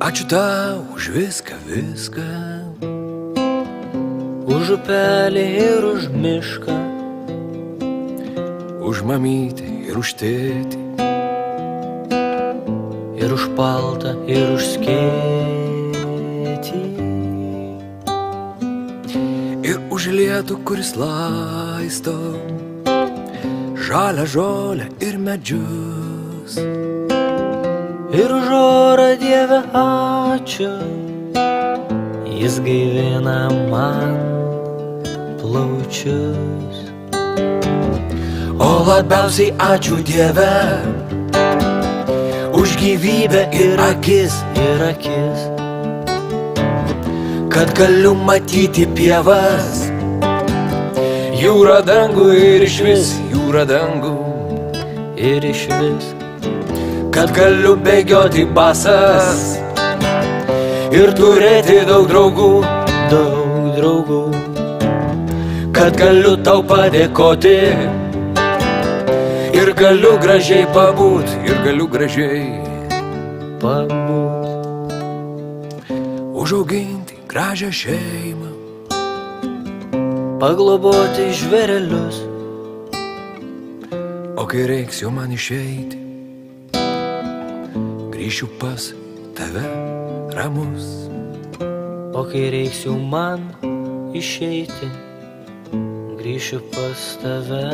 Ačiū tau už viską, viską. Už upelį ir už mišką, už mamytę ir už tėtį, ir už paltą, ir už skėtį, ir už lietų, kuris laisto žalią žolę ir medžius. ir už orą, Dieve, ačiū, jis gaivina man plaučius. O labiausiai ačiū Dieve už gyvybę ir akis, kad galiu matyti pievas, jūrą dangų ir išvis jūrą dangų, ir išvis, kad galiu bėgioti basas ir turėti daug draugų, kad galiu tau padėkoti ir galiu gražiai pabūt, užauginti gražią šeimą, pagloboti žvėrelius, o kai reiks jau man išeiti, grįšiu pas tave ramus. o kai reiks jau man išeiti, grįšiu pas tave